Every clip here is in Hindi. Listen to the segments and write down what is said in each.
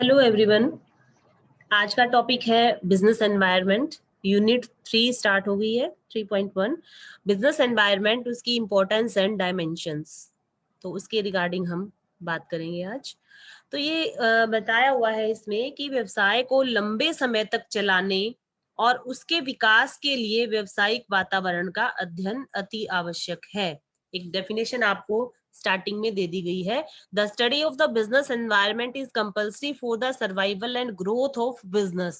Hello everyone. आज का टॉपिक है बिजनेस एनवायरनमेंट। यूनिट 3 स्टार्ट हो गई है, 3.1 बिजनेस एनवायरनमेंट, उसकी इंपॉर्टेंस एंड डायमेंशंस। तो उसके रिगार्डिंग हम बात करेंगे आज। तो ये बताया हुआ है इसमें कि व्यवसाय को लंबे समय तक चलाने और उसके विकास के लिए व्यवसायिक वातावरण का अध्ययन अति आवश्यक है। एक डेफिनेशन आपको स्टार्टिंग में दे दी गई है। The study of the business environment is compulsory for the survival and growth of business.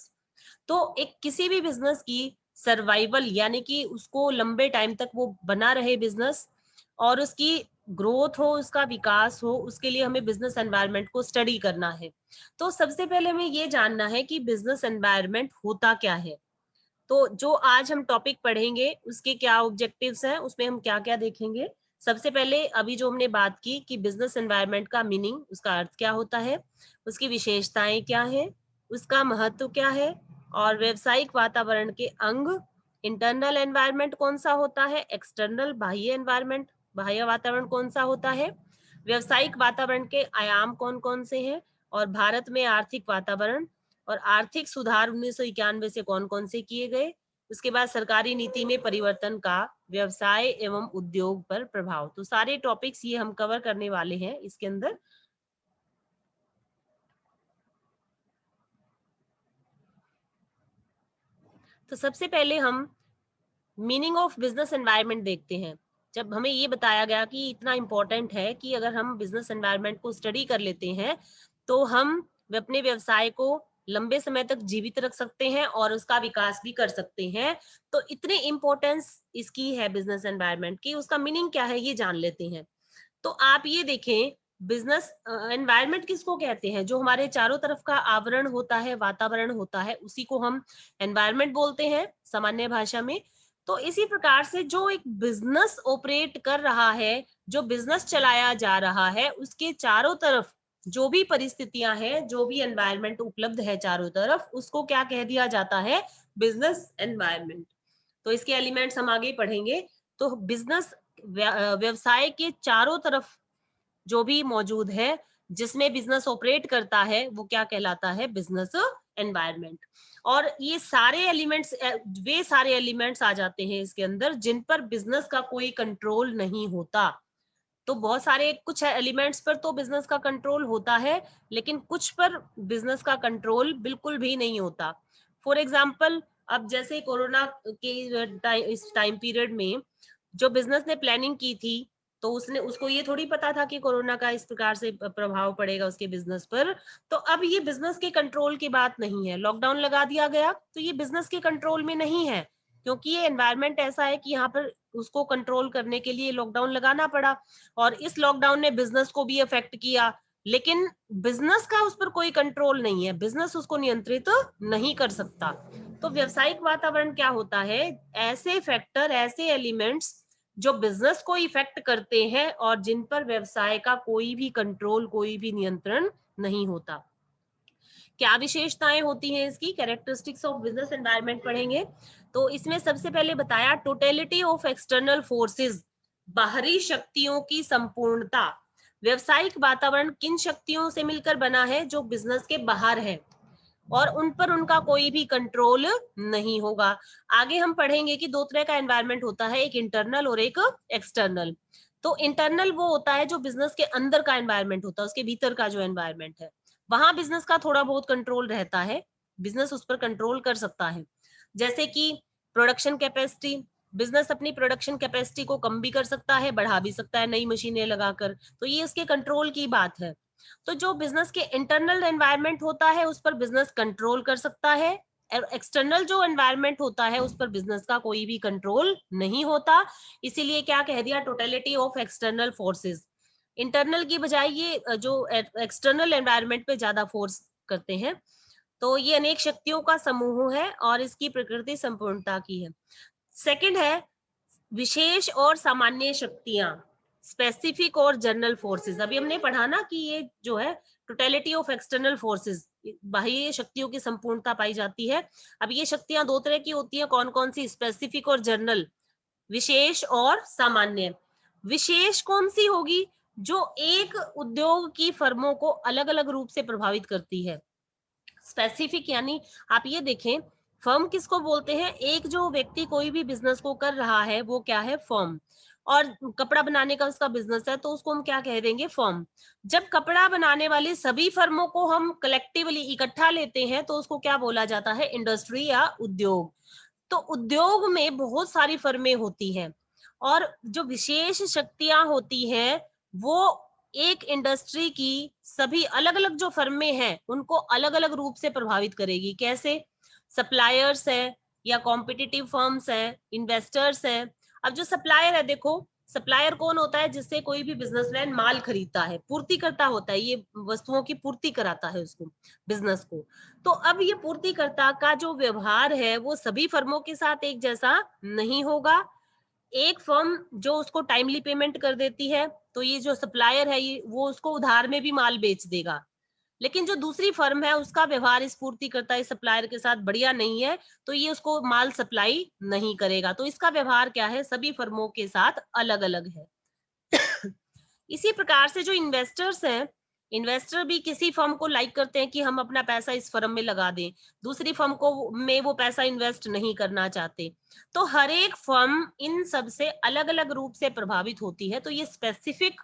तो एक किसी भी बिजनेस की सर्वाइवल यानी कि उसको लंबे टाइम तक वो बना रहे बिजनेस और उसकी ग्रोथ हो, उसका विकास हो, उसके लिए हमें बिजनेस एनवायरनमेंट को स्टडी करना है। तो सबसे पहले हमें ये जानना है कि बिजनेस एनवायरनमेंट होता क्या है। तो जो आज हम टॉपिक पढ़ेंगे उसके क्या ऑब्जेक्टिव्स हैं, उसमें हम क्या क्या देखेंगे। सबसे पहले अभी जो हमने बात की कि बिजनेस एनवायरनमेंट का मीनिंग, उसका अर्थ क्या होता है, उसकी विशेषताएं क्या है, उसका महत्व क्या है, और व्यवसायिक वातावरण के अंग, इंटरनल एनवायरनमेंट कौन सा होता है, एक्सटर्नल बाह्य एनवायरनमेंट, बाह्य वातावरण कौन सा होता है, व्यवसायिक वातावरण के आयाम कौन कौन से हैं, और भारत में आर्थिक वातावरण और आर्थिक सुधार 1991 से कौन कौन से किए गए। उसके बाद सरकारी नीति में परिवर्तन का व्यवसाय एवं उद्योग पर प्रभाव। तो सारे टॉपिक्स ये हम कवर करने वाले हैं इसके अंदर। तो सबसे पहले हम मीनिंग ऑफ बिजनेस एनवायरनमेंट देखते हैं। जब हमें ये बताया गया कि इतना इंपॉर्टेंट है कि अगर हम बिजनेस एनवायरनमेंट को स्टडी कर लेते हैं तो हम अपने व्यवसाय को लंबे समय तक जीवित रख सकते हैं और उसका विकास भी कर सकते हैं। तो इतनी इंपॉर्टेंस इसकी है बिजनेस एनवायरनमेंट की, उसका मीनिंग क्या है ये जान लेते हैं। तो आप ये देखें, बिजनेस एनवायरनमेंट किसको कहते हैं? जो हमारे चारों तरफ का आवरण होता है, वातावरण होता है, उसी को हम एनवायरनमेंट बोलते हैं सामान्य भाषा में। तो इसी प्रकार से जो एक बिजनेस ऑपरेट कर रहा है, जो बिजनेस चलाया जा रहा है, उसके चारों तरफ जो भी परिस्थितियां हैं, जो भी एनवायरनमेंट उपलब्ध है चारों तरफ, उसको क्या कह दिया जाता है? Business environment. तो इसके एलिमेंट्स हम आगे पढ़ेंगे। तो बिजनेस व्यवसाय के चारों तरफ जो भी मौजूद है, जिसमें बिजनेस ऑपरेट करता है, वो क्या कहलाता है? Business environment. और ये सारे एलिमेंट्स, वे सारे एलिमेंट्स आ जाते हैं इसके अंदर जिन पर बिजनेस का कोई कंट्रोल नहीं होता। तो बहुत सारे कुछ एलिमेंट्स पर तो बिजनेस का कंट्रोल होता है, लेकिन कुछ पर बिजनेस का कंट्रोल बिल्कुल भी नहीं होता। फॉर एग्जाम्पल, अब जैसे कोरोना के इस टाइम पीरियड में जो बिजनेस ने प्लानिंग की थी, तो उसने उसको ये थोड़ी पता था कि कोरोना का इस प्रकार से प्रभाव पड़ेगा उसके बिजनेस पर। तो अब ये बिजनेस के कंट्रोल की बात नहीं है। लॉकडाउन लगा दिया गया तो ये बिजनेस के कंट्रोल में नहीं है, क्योंकि ये एनवायरनमेंट ऐसा है कि यहाँ पर उसको कंट्रोल करने के लिए लॉकडाउन लगाना पड़ा। और इस लॉकडाउन ने बिजनेस को भी अफेक्ट किया, लेकिन बिजनेस का उस पर कोई कंट्रोल नहीं है, बिजनेस उसको नियंत्रित नहीं कर सकता। तो व्यवसायिक वातावरण क्या होता है? ऐसे फैक्टर, ऐसे एलिमेंट्स जो बिजनेस को इफेक्ट करते हैं और जिन पर व्यवसाय का कोई भी कंट्रोल, कोई भी नियंत्रण नहीं होता। क्या विशेषताएं होती हैं इसकी? कैरेक्टरिस्टिक्स ऑफ बिजनेस एनवायरनमेंट पढ़ेंगे। तो इसमें सबसे पहले बताया टोटेलिटी ऑफ एक्सटर्नल फोर्सेस, बाहरी शक्तियों की संपूर्णता। व्यवसायिक वातावरण किन शक्तियों से मिलकर बना है? जो बिजनेस के बाहर है और उन पर उनका कोई भी कंट्रोल नहीं होगा। आगे हम पढ़ेंगे कि दो तरह का एनवायरनमेंट होता है, एक इंटरनल और एक एक्सटर्नल। तो इंटरनल वो होता है जो बिजनेस के अंदर का एनवायरनमेंट होता है, उसके भीतर का जो एनवायरनमेंट है, वहां बिजनेस का थोड़ा बहुत कंट्रोल रहता है, बिजनेस उस पर कंट्रोल कर सकता है। जैसे कि प्रोडक्शन कैपेसिटी, बिजनेस अपनी प्रोडक्शन कैपेसिटी को कम भी कर सकता है, बढ़ा भी सकता है नई मशीनें लगाकर, तो ये उसके कंट्रोल की बात है। तो जो बिजनेस के इंटरनल एनवायरनमेंट होता है उस पर बिजनेस कंट्रोल कर सकता है, और एक्सटर्नल जो एनवायरनमेंट होता है उस पर बिजनेस का कोई भी कंट्रोल नहीं होता। इसीलिए क्या कह दिया? Totality of external forces. Internal की बजाय ये जो एक्सटर्नल एनवायरनमेंट पे ज्यादा फोर्स करते हैं। तो ये अनेक शक्तियों का समूह है और इसकी प्रकृति संपूर्णता की है। सेकंड है विशेष और सामान्य शक्तियां, स्पेसिफिक और जनरल फोर्सेस। अभी हमने पढ़ा ना कि ये जो है टोटलिटी ऑफ एक्सटर्नल फोर्सेस, बाह्य शक्तियों की संपूर्णता पाई जाती है। अब ये शक्तियां दो तरह की होती हैं, कौन कौन सी? स्पेसिफिक और जनरल, विशेष और सामान्य। विशेष कौन सी होगी? जो एक उद्योग की फर्मों को अलग अलग रूप से प्रभावित करती है, स्पेसिफिक यानी आप ये देखें, फर्म किसको बोलते हैं? एक जो व्यक्ति कोई भी बिजनेस को कर रहा है वो क्या है? फर्म। और कपड़ा बनाने का उसका बिजनेस है तो उसको हम क्या कह देंगे? फर्म। जब कपड़ा बनाने वाली सभी फर्मों को हम कलेक्टिवली इकट्ठा लेते हैं तो उसको क्या बोला जाता है? इंडस्ट्री या उद्योग। तो उद्योग में बहुत सारी फर्में होती हैं और जो विशेष शक्तियां होती हैं वो एक इंडस्ट्री की सभी अलग अलग जो फर्में हैं उनको अलग अलग रूप से प्रभावित करेगी। कैसे? सप्लायर्स है या कॉम्पिटिटिव फर्म्स है, इन्वेस्टर्स है। अब जो सप्लायर है, देखो सप्लायर कौन होता है? जिससे कोई भी बिजनेसमैन माल खरीदता है, पूर्ति करता होता है, ये वस्तुओं की पूर्ति कराता है उसको, बिजनेस को। तो अब ये पूर्तिकर्ता का जो व्यवहार है वो सभी फर्मों के साथ एक जैसा नहीं होगा। एक फर्म जो उसको टाइमली पेमेंट कर देती है तो ये जो सप्लायर है ये वो उसको उधार में भी माल बेच देगा। लेकिन जो दूसरी फर्म है उसका व्यवहार इस पूर्तिकर्ता, इस सप्लायर के साथ बढ़िया नहीं है तो ये उसको माल सप्लाई नहीं करेगा। तो इसका व्यवहार क्या है? सभी फर्मों के साथ अलग अलग है। इसी प्रकार से जो इन्वेस्टर्स हैं, इन्वेस्टर भी किसी फर्म को लाइक करते हैं कि हम अपना पैसा इस फर्म में लगा दें, दूसरी फर्म को में वो पैसा इन्वेस्ट नहीं करना चाहते। तो हर एक फर्म इन सब से अलग अलग रूप से प्रभावित होती है। तो ये स्पेसिफिक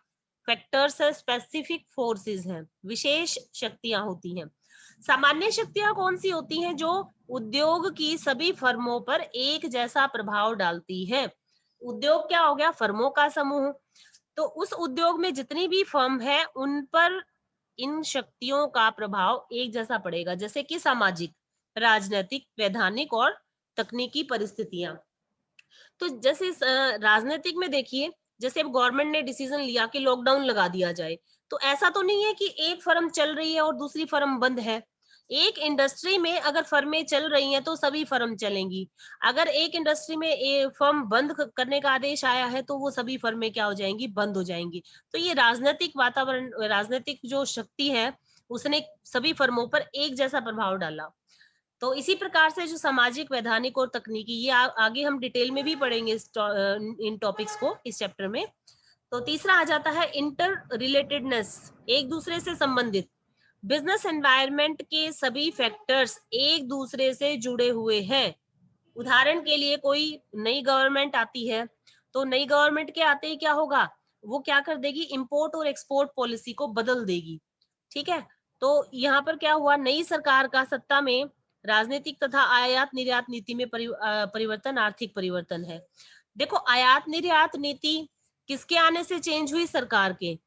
फैक्टर्स है, स्पेसिफिक फोर्सेस हैं, विशेष शक्तियां होती हैं। सामान्य शक्तियां कौन सी होती हैं? जो उद्योग की सभी फर्मों पर एक जैसा प्रभाव डालती है। उद्योग क्या हो गया? फर्मों का समूह। तो उस उद्योग में जितनी भी फर्म है उन पर इन शक्तियों का प्रभाव एक जैसा पड़ेगा। जैसे कि सामाजिक, राजनीतिक, वैधानिक और तकनीकी परिस्थितियां। तो जैसे राजनीतिक में देखिए, जैसे अब गवर्नमेंट ने डिसीजन लिया कि लॉकडाउन लगा दिया जाए, तो ऐसा तो नहीं है कि एक फर्म चल रही है और दूसरी फर्म बंद है। एक इंडस्ट्री में अगर फर्में चल रही हैं तो सभी फर्म चलेंगी। अगर एक इंडस्ट्री में फर्म बंद करने का आदेश आया है तो वो सभी फर्में क्या हो जाएंगी? बंद हो जाएंगी। तो ये राजनीतिक वातावरण, राजनीतिक जो शक्ति है उसने सभी फर्मों पर एक जैसा प्रभाव डाला। तो इसी प्रकार से जो सामाजिक, वैधानिक और तकनीकी, ये आगे हम डिटेल में भी पढ़ेंगे इन टॉपिक्स को इस चैप्टर में। तो तीसरा आ जाता है इंटर रिलेटेडनेस, एक दूसरे से संबंधित। बिजनेस एनवायरनमेंट के सभी फैक्टर्स एक दूसरे से जुड़े हुए हैं। उदाहरण के लिए कोई नई गवर्नमेंट आती है तो नई गवर्नमेंट के आते ही क्या होगा? वो क्या कर देगी? इंपोर्ट और एक्सपोर्ट पॉलिसी को बदल देगी। ठीक है। तो यहाँ पर क्या हुआ? नई सरकार का सत्ता में राजनीतिक तथा आयात निर्यात नीति में परिवर्तन आर्थिक परिवर्तन है। देखो आयात निर्यात नीति किसके आने से चेंज हुई? सरकार के।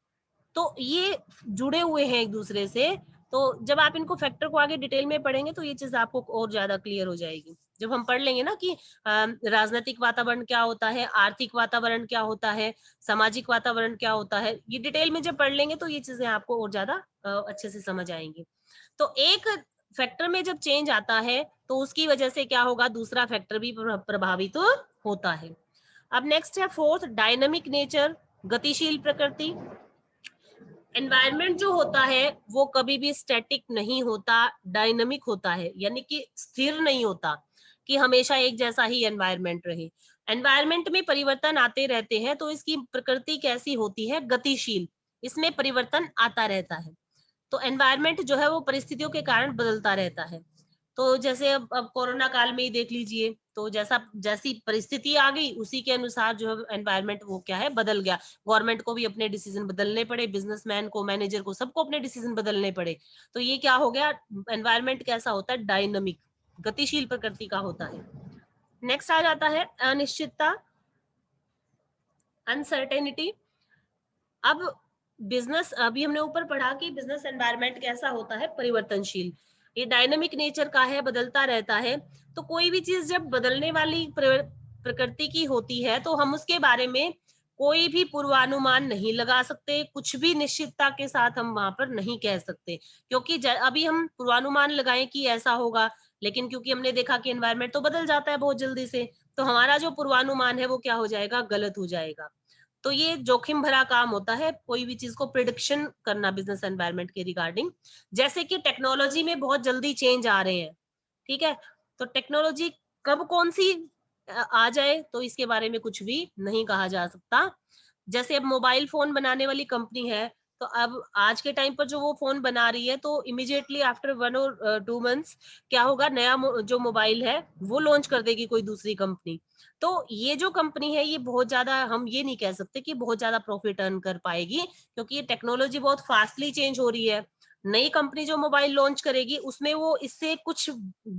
तो ये जुड़े हुए हैं एक दूसरे से। तो जब आप इनको फैक्टर को आगे डिटेल में पढ़ेंगे तो ये चीज आपको और ज्यादा क्लियर हो जाएगी। जब हम पढ़ लेंगे ना कि राजनीतिक वातावरण क्या होता है, आर्थिक वातावरण क्या होता है, सामाजिक वातावरण क्या होता है, ये डिटेल में जब पढ़ लेंगे तो ये चीजें आपको और ज्यादा अच्छे से समझ आएंगी। तो एक फैक्टर में जब चेंज आता है तो उसकी वजह से क्या होगा? दूसरा फैक्टर भी प्रभावित होता है। अब नेक्स्ट है फोर्थ, डायनामिक नेचर, गतिशील प्रकृति। एनवायरनमेंट जो होता है वो कभी भी स्टैटिक नहीं होता, डायनामिक होता है, यानी कि स्थिर नहीं होता कि हमेशा एक जैसा ही एनवायरनमेंट रहे। एनवायरनमेंट में परिवर्तन आते रहते हैं तो इसकी प्रकृति कैसी होती है? गतिशील, इसमें परिवर्तन आता रहता है। तो एनवायरनमेंट जो है वो परिस्थितियों के कारण बदलता रहता है। तो जैसे अब कोरोना काल में ही देख लीजिए, तो जैसा जैसी परिस्थिति आ गई उसी के अनुसार जो है एनवायरनमेंट वो क्या है? बदल गया। गवर्नमेंट को भी अपने डिसीजन बदलने पड़े, बिजनेसमैन को, मैनेजर को, सबको अपने डिसीजन बदलने पड़े। तो ये क्या हो गया? एनवायरनमेंट कैसा होता है? डायनामिक, गतिशील प्रकृति का होता है। नेक्स्ट आ जाता है अनिश्चितता, अनसर्टेनिटी। अब बिजनेस, अभी हमने ऊपर पढ़ा कि बिजनेस एनवायरनमेंट कैसा होता है? परिवर्तनशील। ये डायनामिक नेचर का है, बदलता रहता है। तो कोई भी चीज जब बदलने वाली प्रकृति की होती है तो हम उसके बारे में कोई भी पूर्वानुमान नहीं लगा सकते, कुछ भी निश्चितता के साथ हम वहां पर नहीं कह सकते। क्योंकि अभी हम पूर्वानुमान लगाएं कि ऐसा होगा, लेकिन क्योंकि हमने देखा कि एनवायरनमेंट तो बदल जाता है बहुत जल्दी से, तो हमारा जो पूर्वानुमान है वो क्या हो जाएगा? गलत हो जाएगा। तो ये जोखिम भरा काम होता है कोई भी चीज को प्रिडिक्शन करना बिजनेस एनवायरनमेंट के रिगार्डिंग। जैसे कि टेक्नोलॉजी में बहुत जल्दी चेंज आ रहे हैं, ठीक है, तो टेक्नोलॉजी कब कौन सी आ जाए तो इसके बारे में कुछ भी नहीं कहा जा सकता। जैसे अब मोबाइल फोन बनाने वाली कंपनी है तो अब आज के टाइम पर जो वो फोन बना रही है, तो इमीडिएटली आफ्टर 1 और 2 मंथ्स क्या होगा, नया जो मोबाइल है वो लॉन्च कर देगी कोई दूसरी कंपनी। तो ये जो कंपनी है, ये बहुत ज्यादा, हम ये नहीं कह सकते कि बहुत ज्यादा प्रॉफिट अर्न कर पाएगी, क्योंकि ये टेक्नोलॉजी बहुत फास्टली चेंज हो रही है। नई कंपनी जो मोबाइल लॉन्च करेगी उसमें वो इससे कुछ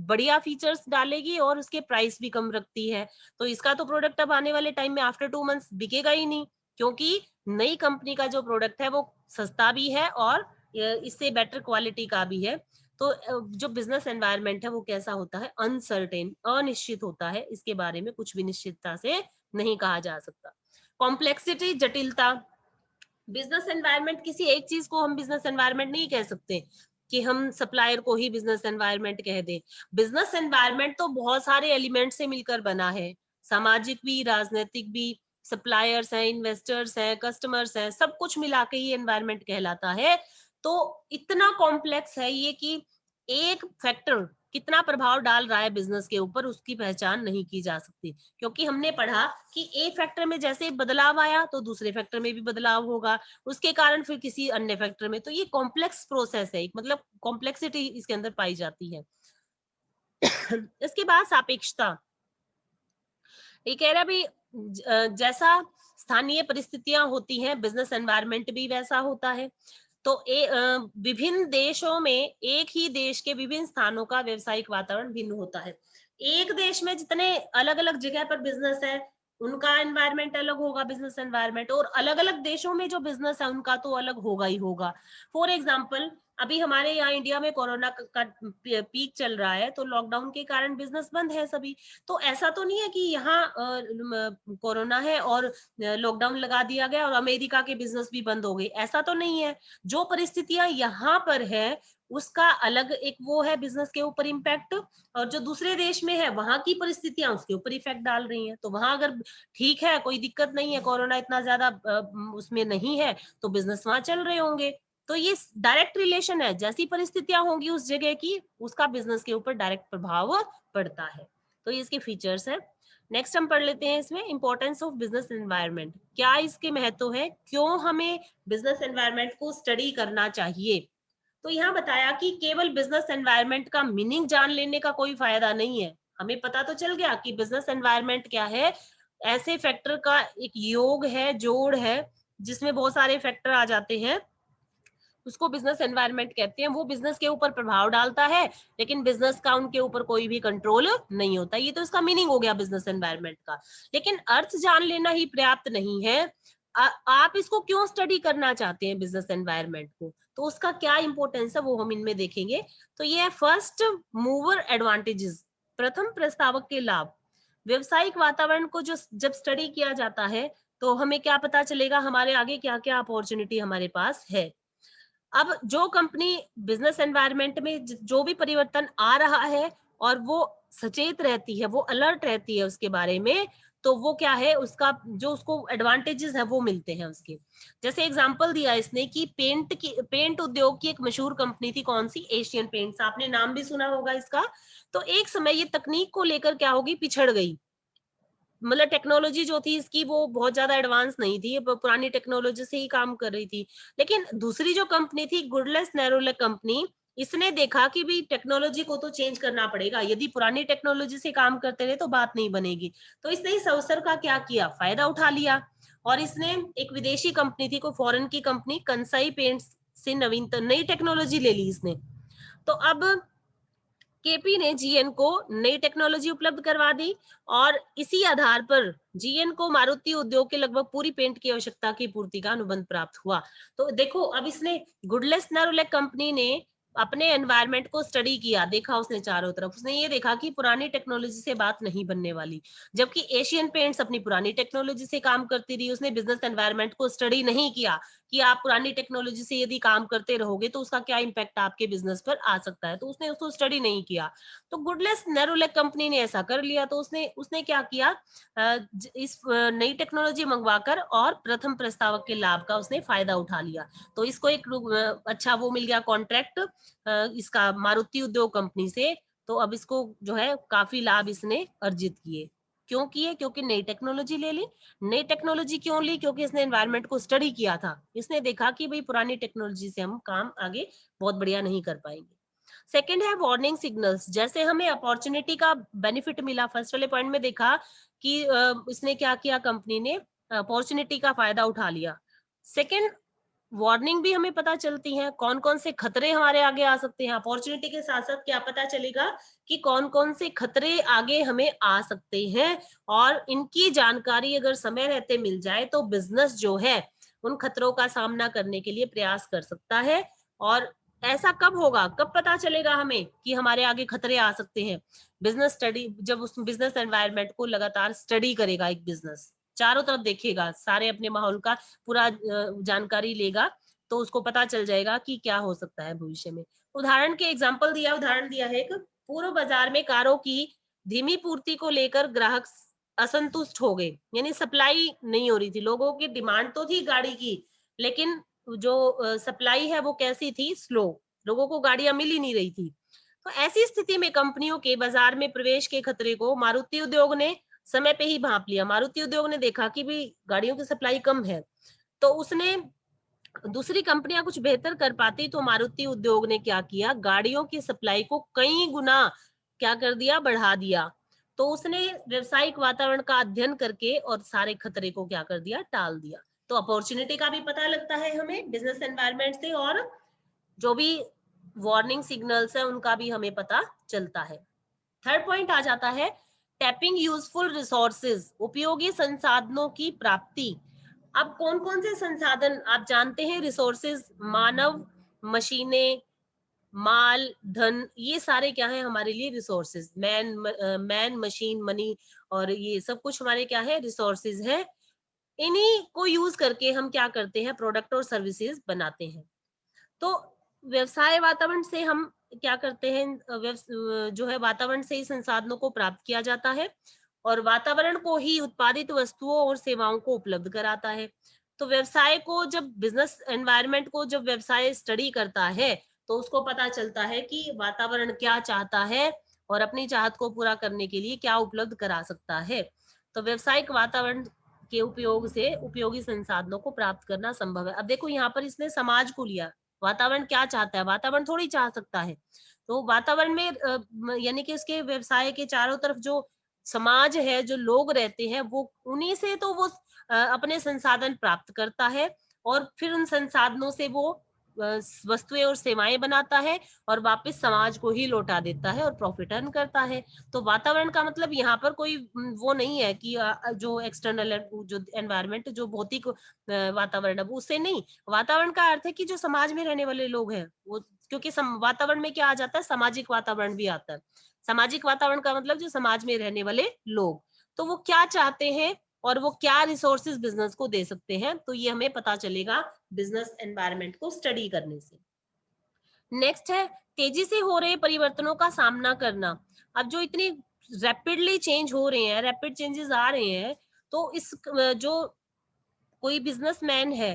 बढ़िया फीचर्स डालेगी और उसके प्राइस भी कम रखती है। तो इसका तो प्रोडक्ट अब आने वाले टाइम में आफ्टर 2 मंथ्स बिकेगा ही नहीं, क्योंकि नई कंपनी का जो प्रोडक्ट है वो सस्ता भी है और इससे बेटर क्वालिटी का भी है। तो जो बिजनेस एनवायरनमेंट है वो कैसा होता है, अनसर्टेन, अनिश्चित होता है, इसके बारे में कुछ भी निश्चितता से नहीं कहा जा सकता। कॉम्प्लेक्सिटी, जटिलता, बिजनेस एनवायरनमेंट, किसी एक चीज को हम बिजनेस एनवायरनमेंट नहीं कह सकते कि हम सप्लायर को ही बिजनेस एनवायरनमेंट कह दें। बिजनेस एनवायरनमेंट तो बहुत सारे एलिमेंट से मिलकर बना है, सामाजिक भी, राजनीतिक भी, सप्लायर्स हैं, इन्वेस्टर्स हैं, कस्टमर्स हैं, सब कुछ मिला के ही एनवायरनमेंट कहलाता है। तो इतना कॉम्प्लेक्स है ये कि एक फैक्टर कितना प्रभाव डाल रहा है बिजनेस के ऊपर, उसकी पहचान नहीं की जा सकती, क्योंकि हमने पढ़ा कि एक फैक्टर में जैसे बदलाव आया तो दूसरे फैक्टर में भी बदलाव होगा, उसके कारण फिर किसी अन्य फैक्टर में। तो ये कॉम्प्लेक्स प्रोसेस है, मतलब कॉम्प्लेक्सिटी इसके अंदर पाई जाती है। इसके बाद सापेक्षता, ये कह रहा भी जैसा स्थानीय परिस्थितियां होती हैं, बिजनेस एनवायरनमेंट भी वैसा होता है। तो विभिन्न देशों में एक ही देश के विभिन्न स्थानों का व्यवसायिक वातावरण भिन्न होता है। एक देश में जितने अलग अलग जगह पर बिजनेस है, उनका एनवायरनमेंट अलग होगा, बिजनेस एनवायरनमेंट, और अलग अलग देशों में जो बिजनेस है उनका तो अलग होगा ही होगा। फॉर एग्जाम्पल, अभी हमारे यहाँ इंडिया में कोरोना का पीक चल रहा है, तो लॉकडाउन के कारण बिजनेस बंद है सभी। तो ऐसा तो नहीं है कि यहाँ कोरोना है और लॉकडाउन लगा दिया गया और अमेरिका के बिजनेस भी बंद हो गए, ऐसा तो नहीं है। जो परिस्थितियां यहाँ पर है उसका अलग एक वो है बिजनेस के ऊपर इम्पैक्ट, और जो दूसरे देश में है वहां की परिस्थितियां उसके ऊपर इफेक्ट डाल रही हैं। तो वहां अगर ठीक है, कोई दिक्कत नहीं है, कोरोना इतना ज्यादा उसमें नहीं है, तो बिजनेस वहां चल रहे होंगे। तो ये डायरेक्ट रिलेशन है, जैसी परिस्थितियां होंगी उस जगह की, उसका बिजनेस के ऊपर डायरेक्ट प्रभाव पड़ता है। तो ये इसके फीचर्स है। नेक्स्ट हम पढ़ लेते हैं इसमें इंपॉर्टेंस ऑफ बिजनेस एनवायरनमेंट, क्या इसके महत्व है, क्यों हमें बिजनेस एनवायरनमेंट को स्टडी करना चाहिए। तो यहाँ बताया कि केवल बिजनेस एनवायरनमेंट का मीनिंग जान लेने का कोई फायदा नहीं है। हमें पता तो चल गया कि बिजनेस एनवायरनमेंट क्या है, ऐसे फैक्टर का एक योग है, जोड़ है, जिसमें बहुत सारे फैक्टर आ जाते हैं, उसको बिजनेस एनवायरनमेंट कहते हैं। वो बिजनेस के ऊपर प्रभाव डालता है, लेकिन बिजनेस का उनके ऊपर कोई भी कंट्रोल नहीं होता। ये तो इसका मीनिंग हो गया बिजनेस एनवायरनमेंट का। लेकिन अर्थ जान लेना ही पर्याप्त नहीं है। आप इसको क्यों स्टडी करना चाहते हैं बिजनेस एनवायरनमेंट को, तो उसका क्या इंपॉर्टेंस है वो हम इनमें देखेंगे। तो ये है फर्स्ट मूवर एडवांटेजेस, प्रथम प्रस्तावक के लाभ। व्यवसायिक वातावरण को जो जब स्टडी किया जाता है तो हमें क्या पता चलेगा, हमारे आगे क्या क्या अपॉर्चुनिटी हमारे पास है। अब जो कंपनी बिजनेस एनवायरनमेंट में जो भी परिवर्तन आ रहा है और वो सचेत रहती है, वो अलर्ट रहती है उसके बारे में, तो वो क्या है, उसका जो उसको एडवांटेजेस है वो मिलते हैं उसके। जैसे एग्जांपल दिया इसने कि पेंट उद्योग की एक मशहूर कंपनी थी, कौन सी, एशियन पेंट्स, आपने नाम भी सुना होगा इसका। तो एक समय ये तकनीक को लेकर क्या होगी, पिछड़ गई। मतलब टेक्नोलॉजी जो थी इसकी वो बहुत ज्यादा एडवांस नहीं थी, पुरानी टेक्नोलॉजी से ही काम कर रही थी। लेकिन दूसरी जो कंपनी थी, गुडलेस नेरोलेक कंपनी, इसने देखा कि भी टेक्नोलॉजी को तो चेंज करना पड़ेगा, यदि पुरानी टेक्नोलॉजी से काम करते रहे तो बात नहीं बनेगी। तो इसने इस अवसर का क्या किया, फायदा उठा लिया, और इसने एक विदेशी कंपनी थी, कोई फॉरेन की कंपनी, कंसाई पेंट्स से नवीनतम नई टेक्नोलॉजी ले ली इसने। तो अब केपी ने जीएन को नई टेक्नोलॉजी उपलब्ध करवा दी, और इसी आधार पर जीएन को मारुति उद्योग के लगभग पूरी पेंट की आवश्यकता की पूर्ति का अनुबंध प्राप्त हुआ। तो देखो, अब इसने, गुडलेस नेरोलेक कंपनी ने अपने एनवायरनमेंट को स्टडी किया, देखा उसने चारों तरफ, उसने ये देखा कि पुरानी टेक्नोलॉजी से बात नहीं बनने वाली। जबकि एशियन पेंट्स अपनी पुरानी टेक्नोलॉजी से काम करती रही, उसने बिजनेस एनवायरनमेंट को स्टडी नहीं किया कि आप पुरानी टेक्नोलॉजी से यदि काम करते रहोगे तो उसका क्या इम्पैक्ट आपके बिजनेस पर आ सकता है, तो उसने उसको स्टडी नहीं किया। तो गुडलेस नेरोलेक कंपनी ने ऐसा कर लिया, तो उसने उसने क्या किया, इस नई टेक्नोलॉजी मंगवाकर और प्रथम प्रस्तावक के लाभ का उसने फायदा उठा लिया। तो इसको एक अच्छा वो मिल गया कॉन्ट्रैक्ट इसका मारुति उद्योग कंपनी से। तो अब इसको जो है काफी लाभ इसने अर्जित किए। क्यों किए? क्योंकि नई टेक्नोलॉजी ले ली। नई टेक्नोलॉजी क्यों ली? क्योंकि इसने एनवायरनमेंट को स्टडी किया था। इसने देखा कि भाई पुरानी टेक्नोलॉजी से हम काम आगे बहुत बढ़िया नहीं कर पाएंगे। सेकंड है वार्निंग सिग्नल्स। जैसे हमें अपॉर्चुनिटी का बेनिफिट मिला, फर्स्ट वाले पॉइंट में देखा कि इसने क्या किया, कंपनी ने अपॉर्चुनिटी का फायदा उठा लिया। सेकंड, वार्निंग भी हमें पता चलती है कौन कौन से खतरे हमारे आगे आ सकते हैं। अपॉर्चुनिटी के साथ साथ क्या पता चलेगा कि कौन कौन से खतरे आगे हमें आ सकते हैं, और इनकी जानकारी अगर समय रहते मिल जाए तो बिजनेस जो है उन खतरों का सामना करने के लिए प्रयास कर सकता है। और ऐसा कब होगा, कब पता चलेगा हमें कि हमारे आगे खतरे आ सकते हैं? बिजनेस स्टडी, जब उस बिजनेस एनवायरनमेंट को लगातार स्टडी करेगा, एक बिजनेस चारों तरफ देखेगा, सारे अपने माहौल का पूरा जानकारी लेगा, तो उसको पता चल जाएगा कि क्या हो सकता है भविष्य में। उदाहरण के एग्जांपल दिया, उदाहरण दिया है, एक पूर्व बाजार में कारों की धीमी पूर्ति को लेकर ग्राहक असंतुष्ट हो गए, यानी सप्लाई नहीं हो रही थी। लोगों की डिमांड तो थी गाड़ी की, लेकिन जो सप्लाई है वो कैसी थी, स्लो। लोगों को गाड़ियां मिल ही नहीं रही थी। तो ऐसी स्थिति में कंपनियों के बाजार में प्रवेश के खतरे को मारुति उद्योग ने समय पे ही भांप लिया। मारुति उद्योग ने देखा कि भी गाड़ियों की सप्लाई कम है, तो उसने, दूसरी कंपनियां कुछ बेहतर कर पाती तो मारुति उद्योग ने क्या किया, गाड़ियों की सप्लाई को कई गुना क्या कर दिया, बढ़ा दिया। तो उसने व्यवसायिक वातावरण का अध्ययन करके और सारे खतरे को क्या कर दिया, टाल दिया। तो अपॉर्चुनिटी का भी पता लगता है हमें बिजनेस एनवायरनमेंट से, और जो भी वार्निंग सिग्नल्स है उनका भी हमें पता चलता है। थर्ड पॉइंट आ जाता है टैपिंग यूजफुल रिसोर्सेज, उपयोगी संसाधनों की प्राप्ति। अब कौन कौन से संसाधन आप जानते हैं, रिसोर्सेज, मानव, मशीनें, माल, धन, ये सारे क्या है हमारे लिए रिसोर्सेज। मैन मशीन मनी, और ये सब कुछ हमारे क्या है, रिसोर्सेज है। इन्हीं को यूज करके हम क्या करते हैं, प्रोडक्ट और सर्विसेज बनाते हैं। तो व्यवसाय वातावरण से हम क्या करते हैं, जो है वातावरण से ही संसाधनों को प्राप्त किया जाता है, और वातावरण को ही उत्पादित वस्तुओं और सेवाओं को उपलब्ध कराता है। तो व्यवसाय को जब, बिजनेस एनवायरनमेंट को जब व्यवसाय स्टडी करता है, तो उसको पता चलता है कि वातावरण क्या चाहता है और अपनी चाहत को पूरा करने के लिए क्या उपलब्ध करा सकता है। तो व्यवसायिक वातावरण के उपयोग से उपयोगी संसाधनों को प्राप्त करना संभव है। अब देखो यहाँ पर इसने समाज को लिया, वातावरण क्या चाहता है, वातावरण थोड़ी चाह सकता है। तो वातावरण में यानी कि उसके व्यवसाय के चारों तरफ जो समाज है, जो लोग रहते हैं, वो उन्हीं से तो वो अपने संसाधन प्राप्त करता है, और फिर उन संसाधनों से वो वस्तुएं और सेवाएं बनाता है, और वापस समाज को ही लौटा देता है और प्रॉफिट अर्न करता है। तो वातावरण का मतलब यहाँ पर कोई वो नहीं है कि जो एक्सटर्नल, जो एनवायरनमेंट, जो भौतिक वातावरण है, वो उससे नहीं। वातावरण का अर्थ है कि जो समाज में रहने वाले लोग हैं वो, क्योंकि वातावरण में क्या आ जाता है, सामाजिक वातावरण भी आता है। सामाजिक वातावरण का मतलब जो समाज में रहने वाले लोग, तो वो क्या चाहते हैं और वो क्या रिसोर्सेज बिजनेस को दे सकते हैं, तो ये हमें पता चलेगा बिजनेस एनवायरनमेंट को स्टडी करने से। नेक्स्ट है तेजी से हो रहे परिवर्तनों का सामना करना। अब जो इतनी रैपिडली चेंज हो रहे हैं, रैपिड चेंजेस आ रहे हैं, तो इस जो कोई बिजनेसमैन है,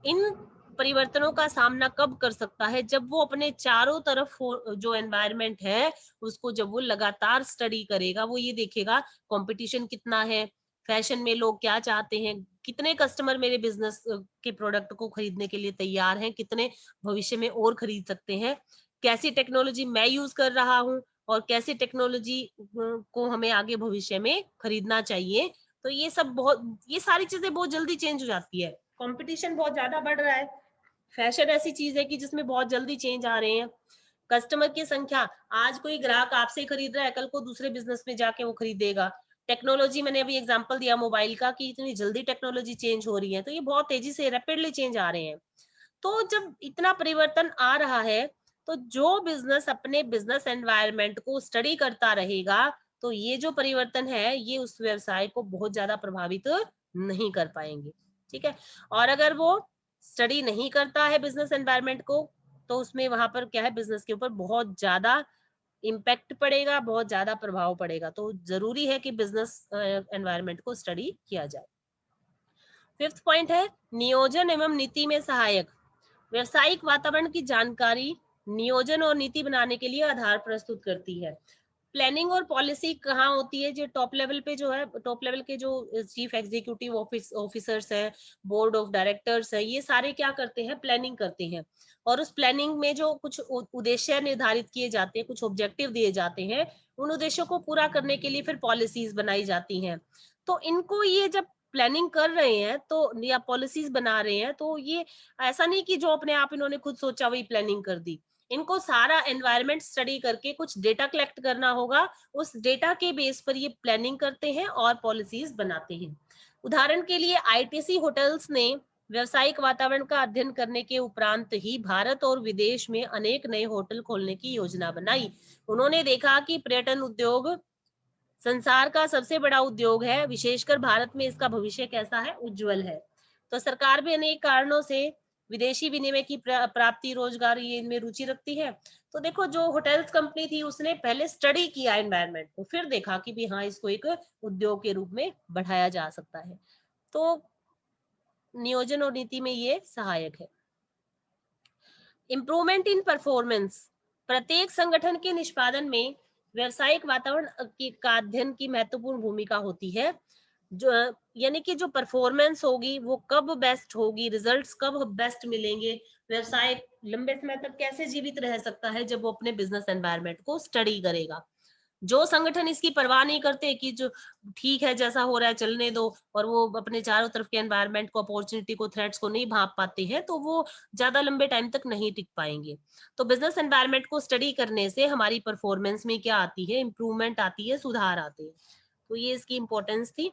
इन परिवर्तनों का सामना कब कर सकता है, जब वो अपने चारों तरफ जो एनवायरनमेंट है उसको जब वो लगातार स्टडी करेगा, वो ये देखेगा कंपटीशन कितना है, फैशन में लोग क्या चाहते हैं, कितने कस्टमर मेरे बिजनेस के प्रोडक्ट को खरीदने के लिए तैयार हैं, कितने भविष्य में और खरीद सकते हैं, कैसी टेक्नोलॉजी मैं यूज कर रहा हूँ, और कैसी टेक्नोलॉजी को हमें आगे भविष्य में खरीदना चाहिए। तो ये सब बहुत, ये सारी चीजें बहुत जल्दी चेंज हो जाती है। कंपटीशन बहुत ज्यादा बढ़ रहा है। फैशन ऐसी चीज है कि जिसमें बहुत जल्दी चेंज आ रहे हैं। कस्टमर की संख्या, आज कोई ग्राहक आपसे खरीद रहा है, कल को दूसरे बिजनेस में जाके वो खरीदेगा। टेक्नोलॉजी, मैंने अभी एग्जांपल दिया मोबाइल का, कि इतनी जल्दी टेक्नोलॉजी चेंज हो रही है, तो ये बहुत तेजी से रैपिडली चेंज आ रहे हैं। तो जब इतना परिवर्तन आ रहा है, तो जो बिजनेस अपने बिजनेस एनवायरनमेंट को स्टडी करता रहेगा, तो ये जो परिवर्तन है ये उस व्यवसाय को बहुत ज्यादा प्रभावित नहीं कर पाएंगे। ठीक है। और अगर वो स्टडी नहीं करता है बिजनेस एनवायरनमेंट को, तो उसमें वहां पर क्या है, बिजनेस के ऊपर बहुत ज्यादा इम्पैक्ट पड़ेगा, बहुत ज्यादा प्रभाव पड़ेगा। तो जरूरी है कि बिजनेस एनवायरनमेंट को स्टडी किया जाए। फिफ्थ पॉइंट है नियोजन एवं नीति में सहायक। व्यवसायिक वातावरण की जानकारी नियोजन और नीति बनाने के लिए आधार प्रस्तुत करती है। प्लानिंग और पॉलिसी कहाँ होती है, जो टॉप लेवल पे जो है, टॉप लेवल के जो चीफ एग्जीक्यूटिव ऑफिसर्स हैं, बोर्ड ऑफ डायरेक्टर्स है, ये सारे क्या करते हैं, प्लानिंग करते हैं। और उस प्लानिंग में जो कुछ उद्देश्य निर्धारित किए जाते हैं, कुछ ऑब्जेक्टिव दिए जाते हैं, उन उद्देश्यों को पूरा करने के लिए फिर पॉलिसीज बनाई जाती हैं। तो इनको ये जब प्लानिंग कर रहे हैं तो या पॉलिसीज बना रहे हैं, तो ये ऐसा नहीं कि जो अपने आप इन्होंने खुद सोचा वही प्लानिंग कर दी। इनको सारा एनवायरनमेंट स्टडी करके कुछ डेटा कलेक्ट करना होगा, उस डेटा के बेस पर ये प्लानिंग करते हैं और पॉलिसीज बनाते हैं। उदाहरण के लिए आईटीसी होटल्स ने व्यवसायिक वातावरण का अध्ययन करने के उपरांत ही भारत और विदेश में अनेक नए होटल खोलने की योजना बनाई। उन्होंने देखा कि पर्यटन उद्योग संसार का सबसे बड़ा उद्योग है, विशेषकर भारत में इसका भविष्य कैसा है, उज्जवल है। तो सरकार भी अनेक कारणों से विदेशी विनिमय की प्राप्ति, रोजगार, ये इनमें रुचि रखती है। तो देखो, जो होटल्स कंपनी थी उसने पहले स्टडी किया एनवायरनमेंट को, फिर देखा कि भी हाँ, इसको एक उद्योग के रूप में बढ़ाया जा सकता है। तो नियोजन और नीति में ये सहायक है। इम्प्रूवमेंट इन परफॉर्मेंस, प्रत्येक संगठन के निष्पादन में व्यवसायिक वातावरण का अध्ययन की महत्वपूर्ण भूमिका होती है। जो यानी कि जो परफॉर्मेंस होगी वो कब बेस्ट होगी, रिजल्ट्स कब बेस्ट मिलेंगे, व्यवसाय लंबे समय तक कैसे जीवित रह सकता है, जब वो अपने बिजनेस एनवायरनमेंट को स्टडी करेगा। जो संगठन इसकी परवाह नहीं करते कि जो ठीक है जैसा हो रहा है चलने दो, और वो अपने चारों तरफ के एनवायरनमेंट को, अपॉर्चुनिटी को, थ्रेट्स को नहीं भांप पाते हैं, तो वो ज्यादा लंबे टाइम तक नहीं टिक पाएंगे। तो बिजनेस एनवायरनमेंट को स्टडी करने से हमारी परफॉर्मेंस में क्या आती है, इंप्रूवमेंट आती है, सुधार आते हैं। तो ये इसकी इंपॉर्टेंस थी।